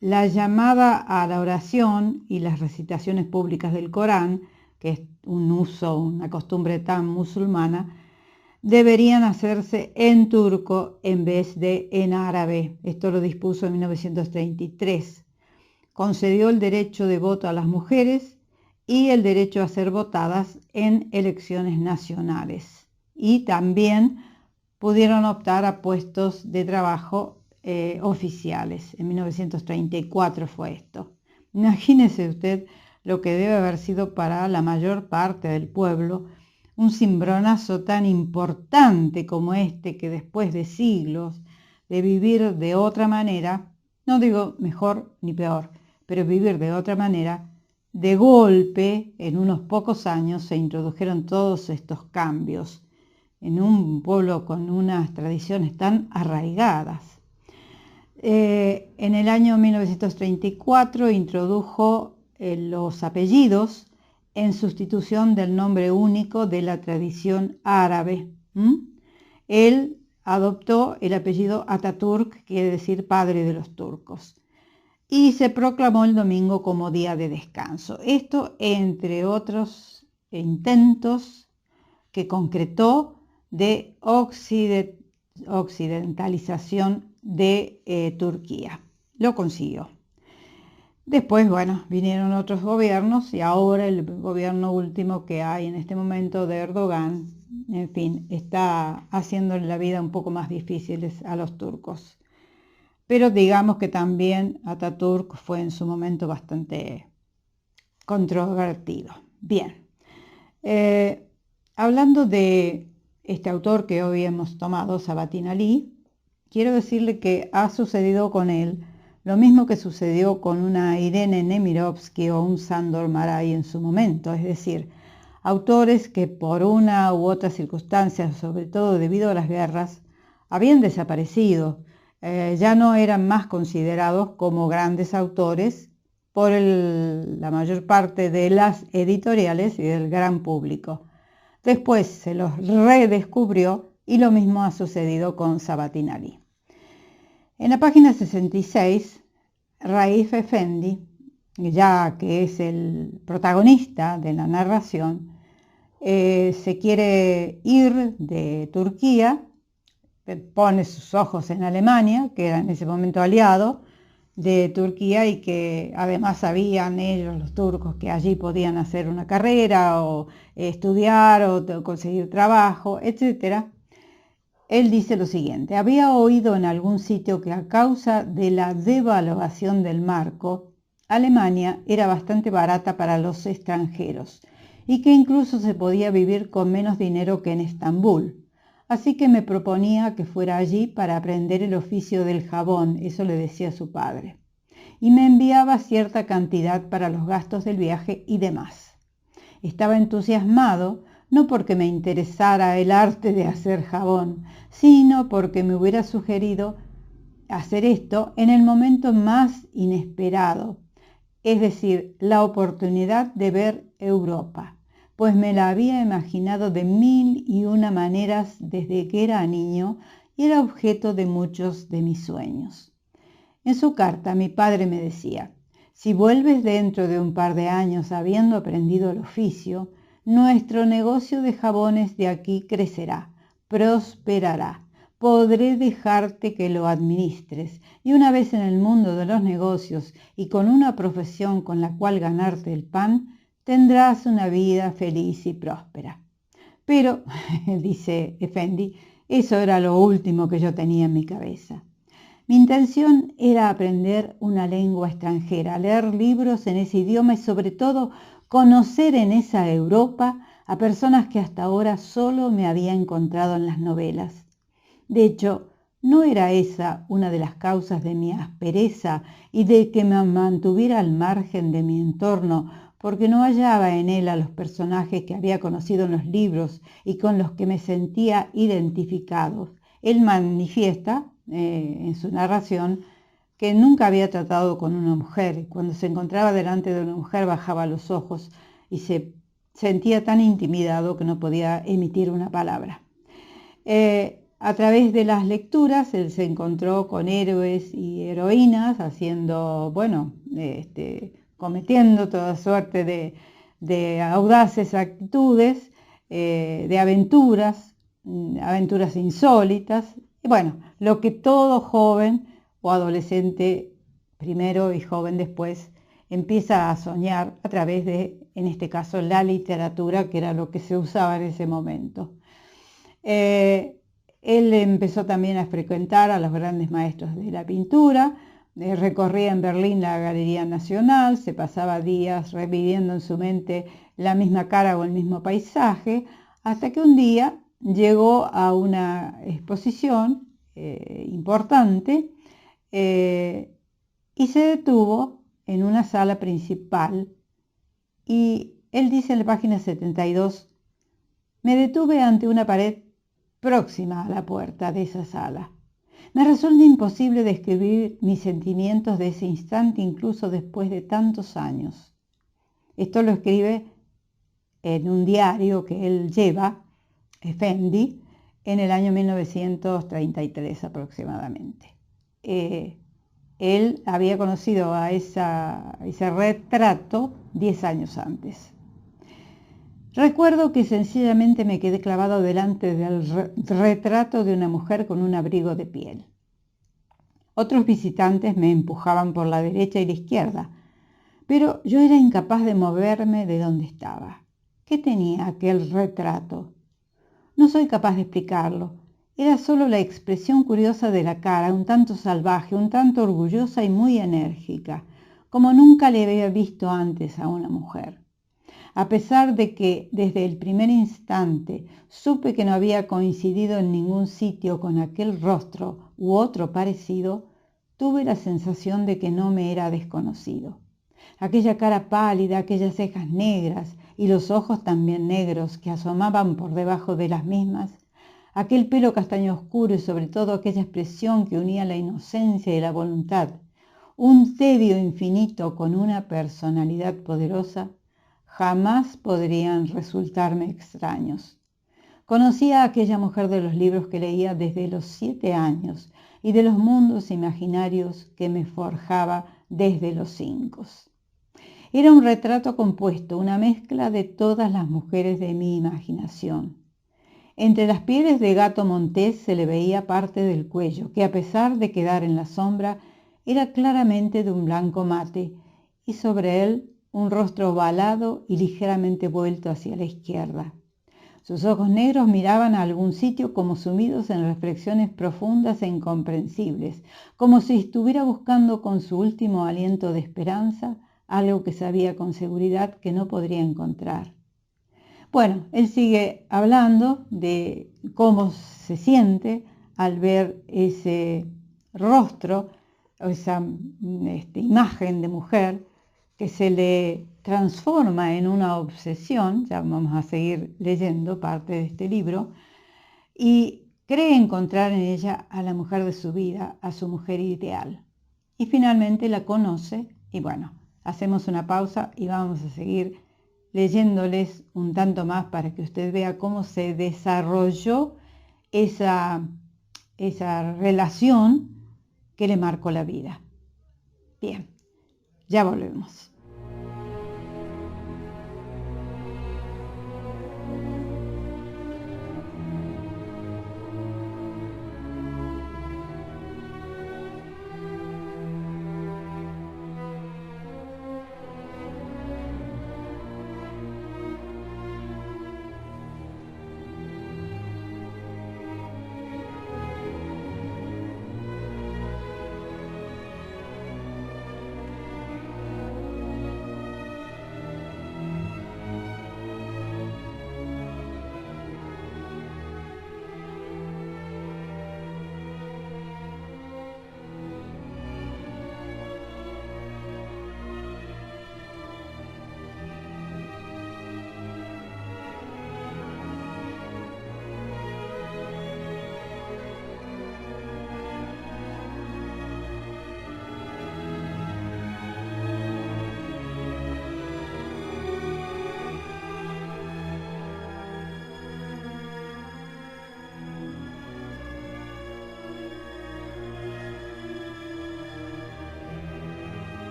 La llamada a la oración y las recitaciones públicas del Corán, que es un uso, una costumbre tan musulmana, deberían hacerse en turco en vez de en árabe. Esto lo dispuso en 1933. Concedió el derecho de voto a las mujeres y el derecho a ser votadas en elecciones nacionales. Y también pudieron optar a puestos de trabajo oficiales. En 1934 fue esto. Imagínese usted lo que debe haber sido para la mayor parte del pueblo un cimbronazo tan importante como este, que después de siglos de vivir de otra manera, no digo mejor ni peor, pero vivir de otra manera, de golpe, en unos pocos años, se introdujeron todos estos cambios en un pueblo con unas tradiciones tan arraigadas. En el año 1934 introdujo los apellidos en sustitución del nombre único de la tradición árabe. Él adoptó el apellido Atatürk, que quiere decir padre de los turcos, y se proclamó el domingo como día de descanso. Esto, entre otros intentos que concretó de occidentalización de Turquía. Lo consiguió. Después, bueno, vinieron otros gobiernos y ahora el gobierno último que hay en este momento de Erdogan, en fin, está haciendo la vida un poco más difícil a los turcos. Pero digamos que también Atatürk fue en su momento bastante controvertido. Bien, hablando de este autor que hoy hemos tomado, Sabahattin Ali, quiero decirle que ha sucedido con él lo mismo que sucedió con una Irene Nemirovsky o un Sándor Márai en su momento, es decir, autores que por una u otra circunstancia, sobre todo debido a las guerras, habían desaparecido, ya no eran más considerados como grandes autores por la mayor parte de las editoriales y del gran público. Después se los redescubrió y lo mismo ha sucedido con Sabahattin Ali. En la página 66, Raif Efendi, ya que es el protagonista de la narración, se quiere ir de Turquía, pone sus ojos en Alemania, que era en ese momento aliado de Turquía y que además sabían ellos, los turcos, que allí podían hacer una carrera o estudiar o conseguir trabajo, etc. Él dice lo siguiente: había oído en algún sitio que a causa de la devaluación del marco, Alemania era bastante barata para los extranjeros y que incluso se podía vivir con menos dinero que en Estambul. Así que me proponía que fuera allí para aprender el oficio del jabón, eso le decía su padre, y me enviaba cierta cantidad para los gastos del viaje y demás. Estaba entusiasmado, no porque me interesara el arte de hacer jabón, sino porque me hubiera sugerido hacer esto en el momento más inesperado, es decir, la oportunidad de ver Europa, pues me la había imaginado de 1001 maneras desde que era niño y era objeto de muchos de mis sueños. En su carta mi padre me decía: si vuelves dentro de un par de años habiendo aprendido el oficio, nuestro negocio de jabones de aquí crecerá, prosperará. Podré dejarte que lo administres y una vez en el mundo de los negocios y con una profesión con la cual ganarte el pan, tendrás una vida feliz y próspera. Pero, dice Efendi, eso era lo último que yo tenía en mi cabeza. Mi intención era aprender una lengua extranjera, leer libros en ese idioma y sobre todo conocer en esa Europa a personas que hasta ahora solo me había encontrado en las novelas. De hecho, ¿no era esa una de las causas de mi aspereza y de que me mantuviera al margen de mi entorno, porque no hallaba en él a los personajes que había conocido en los libros y con los que me sentía identificado? Él manifiesta en su narración que nunca había tratado con una mujer. Cuando se encontraba delante de una mujer bajaba los ojos y se sentía tan intimidado que no podía emitir una palabra. A través de las lecturas, él se encontró con héroes y heroínas haciendo, cometiendo toda suerte de audaces actitudes, de aventuras insólitas. Y bueno, lo que todo joven o adolescente primero y joven después empieza a soñar a través de, en este caso, la literatura, que era lo que se usaba en ese momento. Él empezó también a frecuentar a los grandes maestros de la pintura, recorría en Berlín la Galería Nacional, se pasaba días reviviendo en su mente la misma cara o el mismo paisaje, hasta que un día llegó a una exposición importante y se detuvo en una sala principal, y él dice en la página 72, me detuve ante una pared próxima a la puerta de esa sala. Me resulta imposible describir mis sentimientos de ese instante, incluso después de tantos años. Esto lo escribe en un diario que él lleva, Effendi, en el año 1933 aproximadamente. Él había conocido a ese retrato 10 años antes. Recuerdo que sencillamente me quedé clavado delante del retrato de una mujer con un abrigo de piel. Otros visitantes me empujaban por la derecha y la izquierda, pero yo era incapaz de moverme de donde estaba. ¿Qué tenía aquel retrato? No soy capaz de explicarlo. Era solo la expresión curiosa de la cara, un tanto salvaje, un tanto orgullosa y muy enérgica, como nunca le había visto antes a una mujer. A pesar de que desde el primer instante supe que no había coincidido en ningún sitio con aquel rostro u otro parecido, tuve la sensación de que no me era desconocido. Aquella cara pálida, aquellas cejas negras y los ojos también negros que asomaban por debajo de las mismas, aquel pelo castaño oscuro y sobre todo aquella expresión que unía la inocencia y la voluntad, un tedio infinito con una personalidad poderosa, jamás podrían resultarme extraños. Conocía a aquella mujer de los libros que leía desde los 7 años y de los mundos imaginarios que me forjaba desde los 5. Era un retrato compuesto, una mezcla de todas las mujeres de mi imaginación. Entre las pieles de gato montés se le veía parte del cuello, que a pesar de quedar en la sombra, era claramente de un blanco mate, y sobre él un rostro ovalado y ligeramente vuelto hacia la izquierda. Sus ojos negros miraban a algún sitio como sumidos en reflexiones profundas e incomprensibles, como si estuviera buscando con su último aliento de esperanza algo que sabía con seguridad que no podría encontrar. Bueno, él sigue hablando de cómo se siente al ver ese rostro, esa imagen de mujer que se le transforma en una obsesión. Ya vamos a seguir leyendo parte de este libro, y cree encontrar en ella a la mujer de su vida, a su mujer ideal. Y finalmente la conoce, y bueno, hacemos una pausa y vamos a seguir leyéndoles un tanto más para que usted vea cómo se desarrolló esa relación que le marcó la vida. Bien, ya volvemos.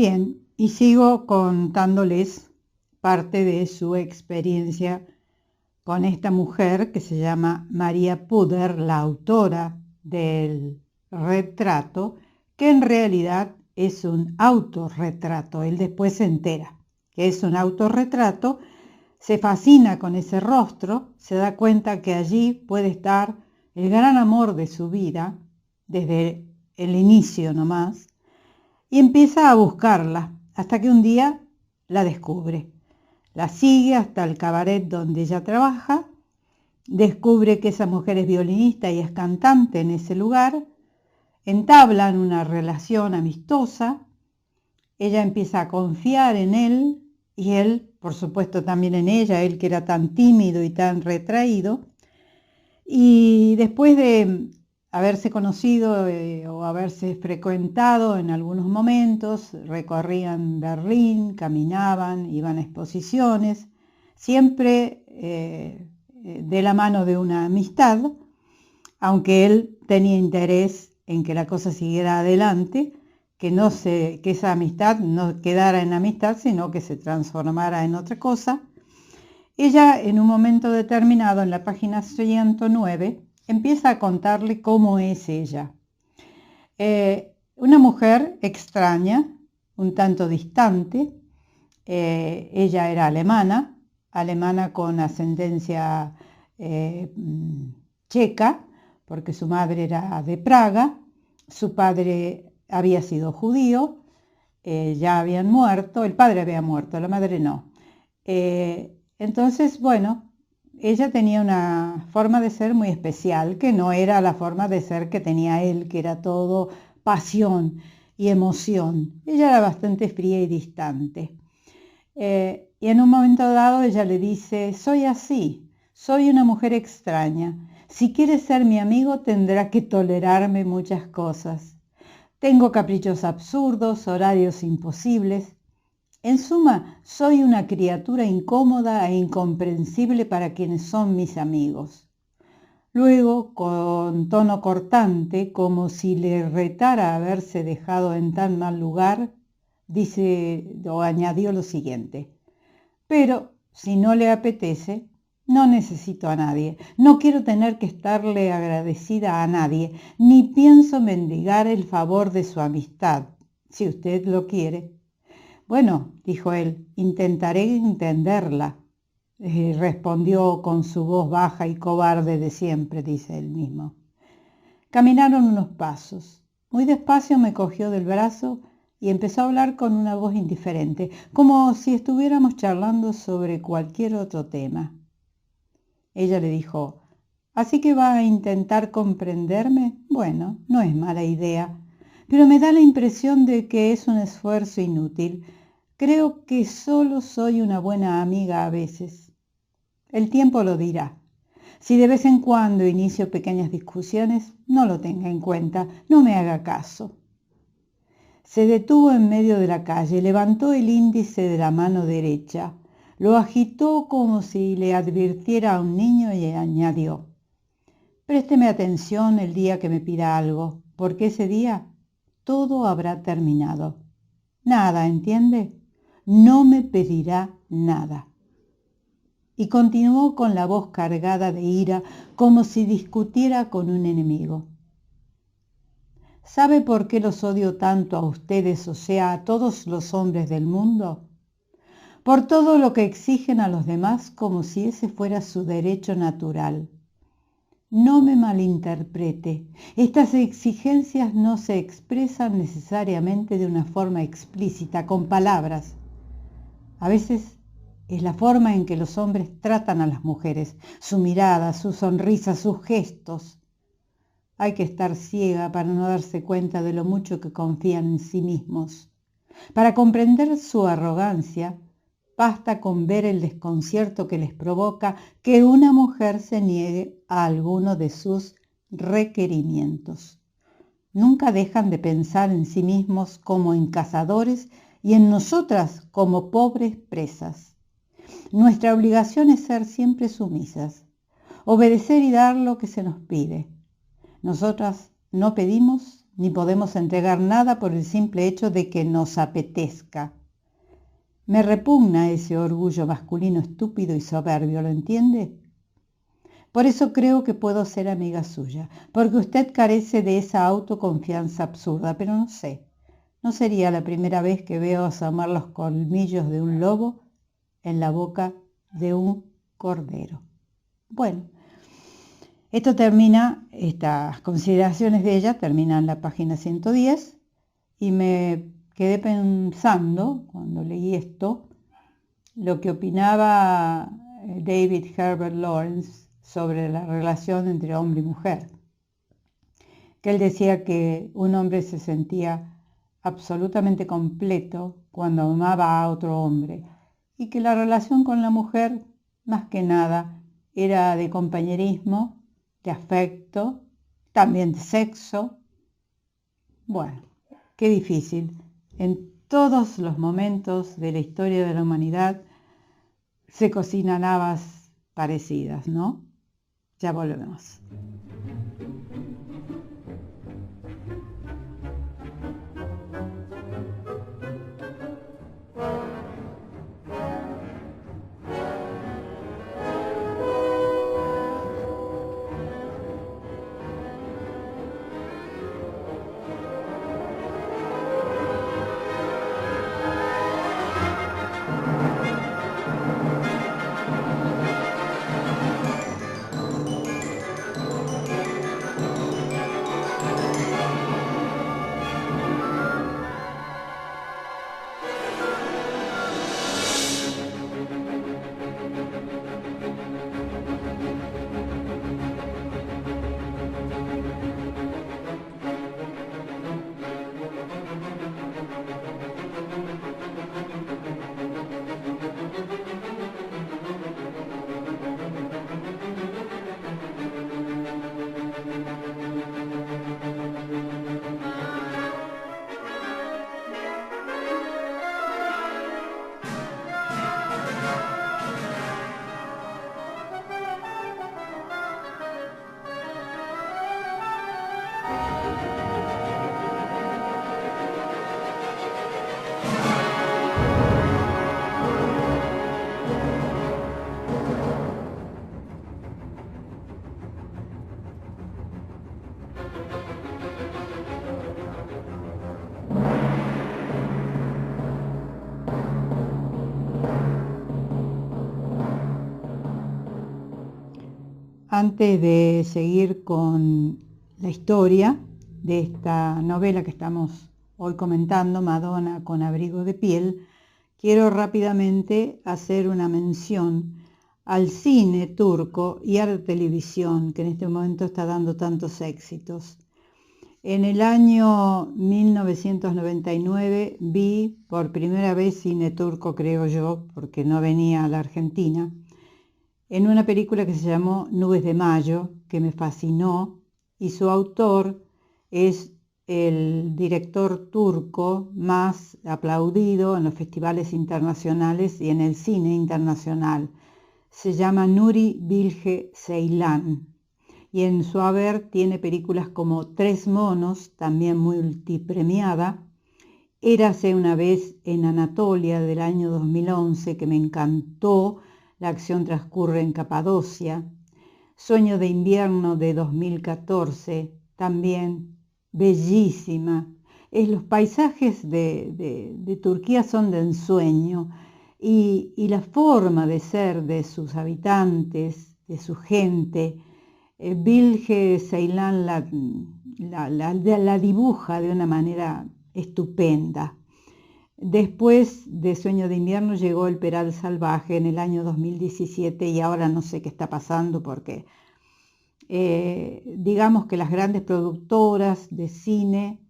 Bien, y sigo contándoles parte de su experiencia con esta mujer que se llama María Puder, la autora del retrato, que en realidad es un autorretrato. Él después se entera que es un autorretrato, se fascina con ese rostro, se da cuenta que allí puede estar el gran amor de su vida, desde el inicio nomás, y empieza a buscarla, hasta que un día la descubre. La sigue hasta el cabaret donde ella trabaja, descubre que esa mujer es violinista y es cantante en ese lugar, entablan una relación amistosa, ella empieza a confiar en él y él, por supuesto, también en ella, él que era tan tímido y tan retraído, y después de haberse conocido o haberse frecuentado en algunos momentos, recorrían Berlín, caminaban, iban a exposiciones, siempre de la mano de una amistad, aunque él tenía interés en que la cosa siguiera adelante, que esa amistad no quedara en amistad, sino que se transformara en otra cosa. Ella, en un momento determinado, en la página 109, empieza a contarle cómo es ella. Una mujer extraña, un tanto distante. Ella era alemana con ascendencia checa, porque su madre era de Praga, su padre había sido judío, ya habían muerto, el padre había muerto, la madre no. Entonces, bueno, ella tenía una forma de ser muy especial, que no era la forma de ser que tenía él, que era todo pasión y emoción. Ella era bastante fría y distante. Y en un momento dado ella le dice, soy así, soy una mujer extraña. Si quieres ser mi amigo tendrá que tolerarme muchas cosas. Tengo caprichos absurdos, horarios imposibles. En suma, soy una criatura incómoda e incomprensible para quienes son mis amigos. Luego, con tono cortante, como si le retara haberse dejado en tan mal lugar, dice o añadió lo siguiente: pero si no le apetece, no necesito a nadie, no quiero tener que estarle agradecida a nadie, ni pienso mendigar el favor de su amistad, si usted lo quiere. Bueno, dijo él, intentaré entenderla, respondió con su voz baja y cobarde de siempre, dice él mismo. Caminaron unos pasos. Muy despacio me cogió del brazo y empezó a hablar con una voz indiferente, como si estuviéramos charlando sobre cualquier otro tema. Ella le dijo, ¿así que va a intentar comprenderme? Bueno, no es mala idea, pero me da la impresión de que es un esfuerzo inútil. Creo que solo soy una buena amiga a veces. El tiempo lo dirá. Si de vez en cuando inicio pequeñas discusiones, no lo tenga en cuenta, no me haga caso. Se detuvo en medio de la calle, levantó el índice de la mano derecha, lo agitó como si le advirtiera a un niño y añadió, présteme atención el día que me pida algo, porque ese día todo habrá terminado. Nada, ¿entiende? No me pedirá nada. Y continuó con la voz cargada de ira, como si discutiera con un enemigo. ¿Sabe por qué los odio tanto a ustedes, o sea, a todos los hombres del mundo? Por todo lo que exigen a los demás como si ese fuera su derecho natural. No me malinterprete, estas exigencias no se expresan necesariamente de una forma explícita, con palabras. A veces es la forma en que los hombres tratan a las mujeres, su mirada, su sonrisa, sus gestos. Hay que estar ciega para no darse cuenta de lo mucho que confían en sí mismos. Para comprender su arrogancia, basta con ver el desconcierto que les provoca que una mujer se niegue a alguno de sus requerimientos. Nunca dejan de pensar en sí mismos como en cazadores y en nosotras como pobres presas. Nuestra obligación es ser siempre sumisas, obedecer y dar lo que se nos pide. Nosotras no pedimos ni podemos entregar nada por el simple hecho de que nos apetezca. Me repugna ese orgullo masculino estúpido y soberbio, ¿lo entiende? Por eso creo que puedo ser amiga suya, porque usted carece de esa autoconfianza absurda, pero no sé. No sería la primera vez que veo asomar los colmillos de un lobo en la boca de un cordero. Bueno, estas consideraciones de ella terminan en la página 110 y me quedé pensando, cuando leí esto, lo que opinaba David Herbert Lawrence sobre la relación entre hombre y mujer. Que él decía que un hombre se sentía absolutamente completo cuando amaba a otro hombre y que la relación con la mujer, más que nada, era de compañerismo, de afecto, también de sexo. Bueno, qué difícil. En todos los momentos de la historia de la humanidad se cocinan habas parecidas, ¿no? Ya volvemos. Antes de seguir con la historia de esta novela que estamos hoy comentando, Madonna con abrigo de piel, quiero rápidamente hacer una mención al cine turco y a la televisión, que en este momento está dando tantos éxitos. En el año 1999 vi por primera vez cine turco, creo yo, porque no venía a la Argentina, en una película que se llamó Nubes de Mayo, que me fascinó, y su autor es el director turco más aplaudido en los festivales internacionales y en el cine internacional. Se llama Nuri Bilge Ceylan, y en su haber tiene películas como Tres monos, también multipremiada, Érase una vez en Anatolia del año 2011, que me encantó. La acción transcurre en Capadocia. Sueño de invierno de 2014, también bellísima. Los paisajes de Turquía son de ensueño y la forma de ser de sus habitantes, de su gente. Bilge Ceylan la dibuja de una manera estupenda. Después de Sueño de invierno llegó El Peral salvaje en el año 2017 y ahora no sé qué está pasando porque digamos que las grandes productoras de cine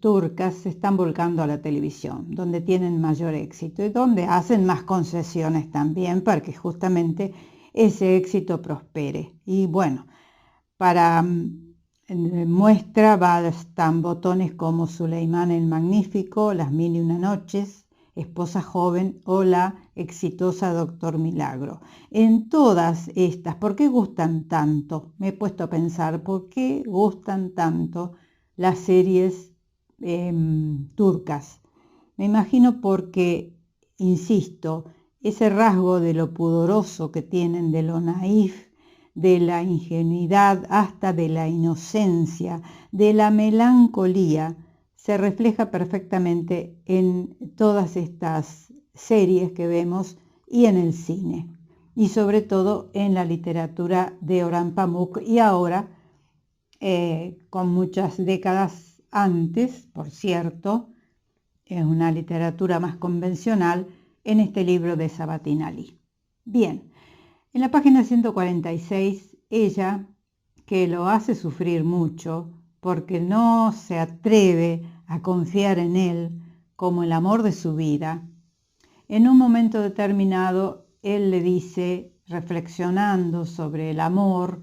turcas se están volcando a la televisión, donde tienen mayor éxito y donde hacen más concesiones también para que justamente ese éxito prospere. Y bueno, para muestra bastan botones como Suleimán el Magnífico, Las Mil y una Noches, Esposa Joven o la exitosa Doctor Milagro. En todas estas, ¿por qué gustan tanto? Me he puesto a pensar, ¿por qué gustan tanto las series turcas. Me imagino porque, insisto, ese rasgo de lo pudoroso que tienen, de lo naif, de la ingenuidad, hasta de la inocencia, de la melancolía, se refleja perfectamente en todas estas series que vemos y en el cine, y sobre todo en la literatura de Orhan Pamuk, y ahora, con muchas décadas antes, por cierto, es una literatura más convencional, en este libro de Sabatin Ali. Bien, en la página 146, ella, que lo hace sufrir mucho porque no se atreve a confiar en él como el amor de su vida, en un momento determinado él le dice, reflexionando sobre el amor,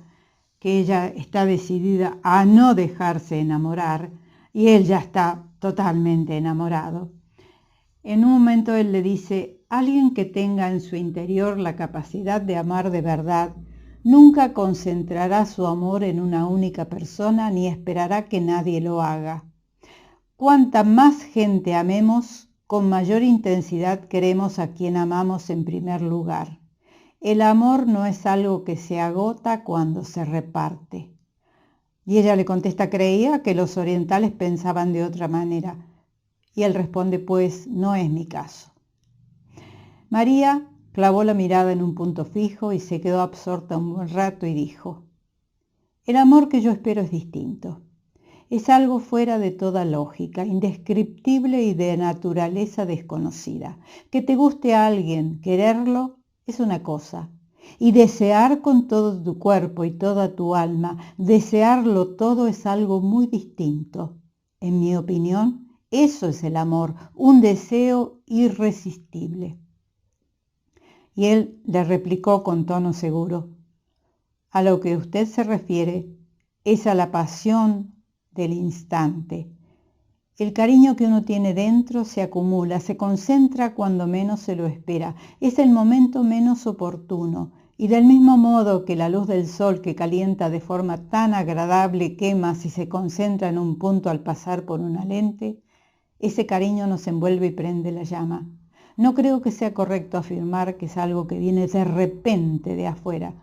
que ella está decidida a no dejarse enamorar y él ya está totalmente enamorado. En un momento él le dice, alguien que tenga en su interior la capacidad de amar de verdad, nunca concentrará su amor en una única persona ni esperará que nadie lo haga. Cuanta más gente amemos, con mayor intensidad queremos a quien amamos en primer lugar. El amor no es algo que se agota cuando se reparte. Y ella le contesta, creía que los orientales pensaban de otra manera. Y él responde, pues no es mi caso. María clavó la mirada en un punto fijo y se quedó absorta un buen rato y dijo, el amor que yo espero es distinto. Es algo fuera de toda lógica, indescriptible y de naturaleza desconocida. Que te guste a alguien, quererlo, es una cosa. Y desear con todo tu cuerpo y toda tu alma, desearlo todo es algo muy distinto. En mi opinión, eso es el amor, un deseo irresistible. Y él le replicó con tono seguro, a lo que usted se refiere es a la pasión del instante. El cariño que uno tiene dentro se acumula, se concentra cuando menos se lo espera. Es el momento menos oportuno. Y del mismo modo que la luz del sol que calienta de forma tan agradable quema si se concentra en un punto al pasar por una lente, ese cariño nos envuelve y prende la llama. No creo que sea correcto afirmar que es algo que viene de repente de afuera.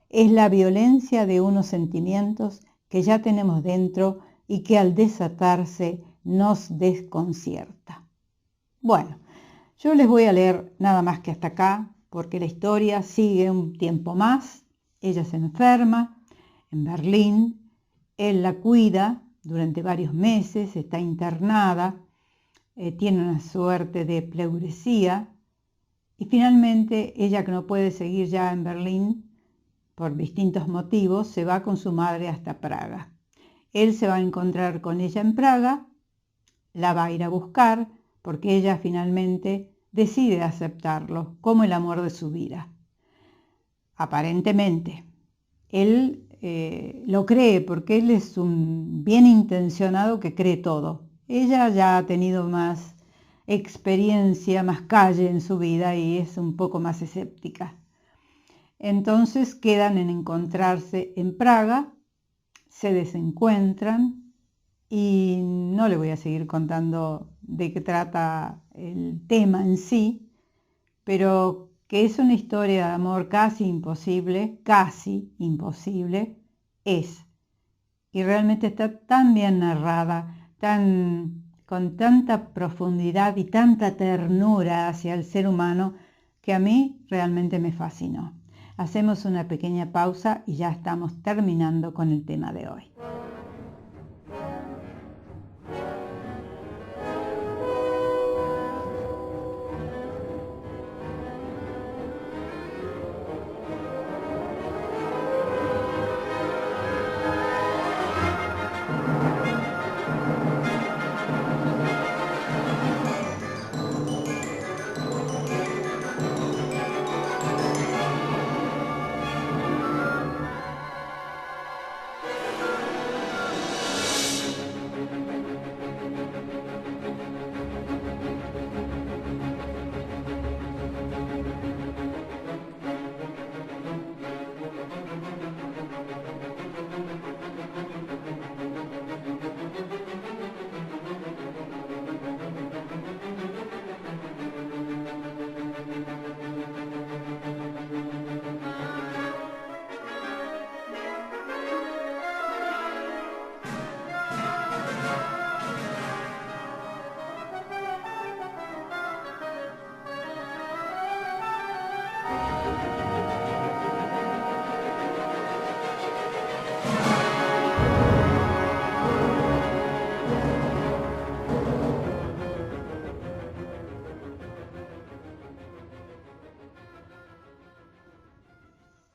Es la violencia de unos sentimientos que ya tenemos dentro y que al desatarse nos desconcierta. Bueno, yo les voy a leer nada más que hasta acá, porque la historia sigue un tiempo más. Ella se enferma en Berlín, él la cuida durante varios meses, está internada, tiene una suerte de pleuresía y finalmente ella, que no puede seguir ya en Berlín por distintos motivos, se va con su madre hasta Praga. Él se va a encontrar con ella en Praga, la va a ir a buscar porque ella finalmente decide aceptarlo como el amor de su vida. Aparentemente, él lo cree porque él es un bien intencionado que cree todo. Ella ya ha tenido más experiencia, más calle en su vida y es un poco más escéptica. Entonces quedan en encontrarse en Praga, se desencuentran y no le voy a seguir contando de qué trata el tema en sí, pero que es una historia de amor casi imposible, es. Y realmente está tan bien narrada, con tanta profundidad y tanta ternura hacia el ser humano, que a mí realmente me fascinó. Hacemos una pequeña pausa y ya estamos terminando con el tema de hoy.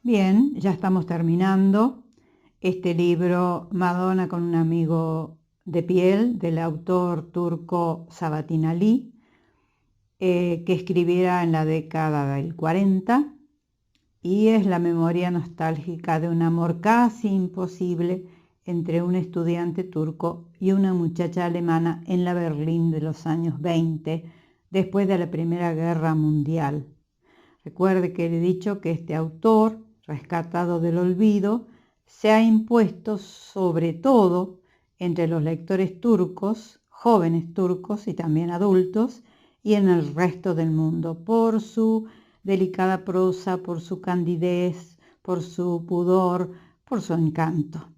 Bien, ya estamos terminando este libro Madonna con un amigo de piel del autor turco Sabahattin Ali, que escribiera en la década del 40, y es la memoria nostálgica de un amor casi imposible entre un estudiante turco y una muchacha alemana en la Berlín de los años 20, después de la Primera Guerra Mundial. Recuerde que le he dicho que este autor, rescatado del olvido, se ha impuesto sobre todo entre los lectores turcos, jóvenes turcos y también adultos, y en el resto del mundo, por su delicada prosa, por su candidez, por su pudor, por su encanto.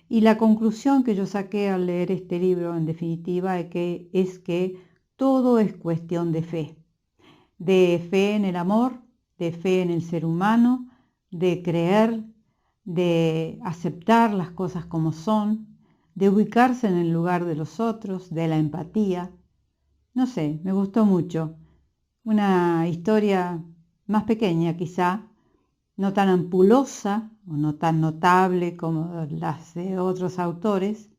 Y la conclusión que yo saqué al leer este libro, en definitiva, es que todo es cuestión de fe en el amor, de fe en el ser humano, de creer, de aceptar las cosas como son, de ubicarse en el lugar de los otros, de la empatía. No sé, me gustó mucho. Una historia más pequeña quizá, no tan ampulosa o no tan notable como las de otros autores.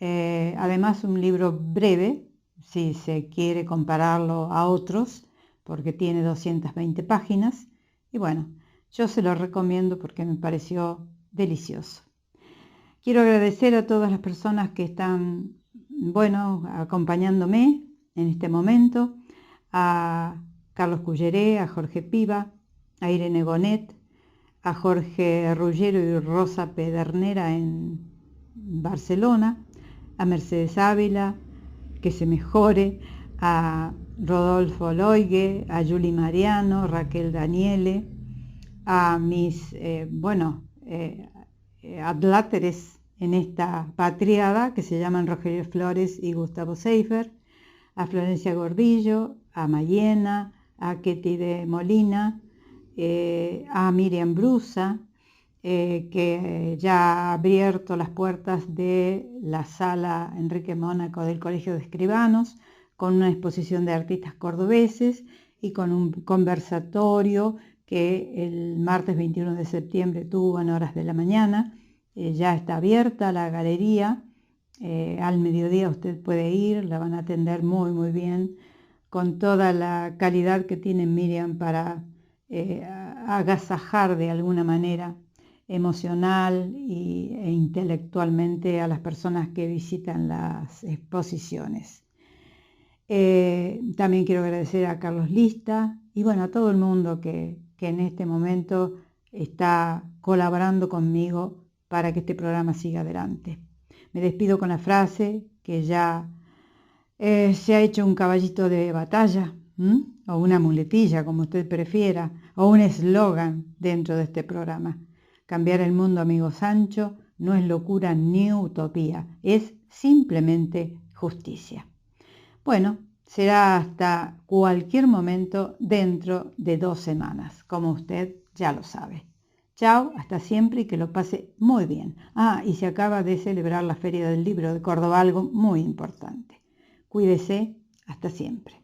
Además, un libro breve, si se quiere compararlo a otros, porque tiene 220 páginas. Y bueno, yo se lo recomiendo porque me pareció delicioso. Quiero agradecer a todas las personas que están, acompañándome en este momento, a Carlos Culleré, a Jorge Piva, a Irene Gonet, a Jorge Ruggiero y Rosa Pedernera en Barcelona, a Mercedes Ávila, que se mejore, a Rodolfo Loigue, a Juli Mariano, Raquel Daniele, a mis adláteres en esta patriada que se llaman Rogelio Flores y Gustavo Seifer, a Florencia Gordillo, a Mayena, a Ketty de Molina, a Miriam Brusa, que ya ha abierto las puertas de la sala Enrique Mónaco del Colegio de Escribanos, con una exposición de artistas cordobeses y con un conversatorio que el martes 21 de septiembre tuvo en horas de la mañana. Ya está abierta la galería, al mediodía usted puede ir, la van a atender muy muy bien, con toda la calidad que tiene Miriam para agasajar de alguna manera emocional e intelectualmente a las personas que visitan las exposiciones. También quiero agradecer a Carlos Lista y a todo el mundo que en este momento está colaborando conmigo para que este programa siga adelante. Me despido con la frase que ya se ha hecho un caballito de batalla, o una muletilla, como usted prefiera, o un eslogan dentro de este programa. Cambiar el mundo, amigo Sancho, no es locura ni utopía, es simplemente justicia. Bueno, será hasta cualquier momento dentro de 2 semanas, como usted ya lo sabe. Chao, hasta siempre y que lo pase muy bien. Y se acaba de celebrar la Feria del Libro de Córdoba, algo muy importante. Cuídese, hasta siempre.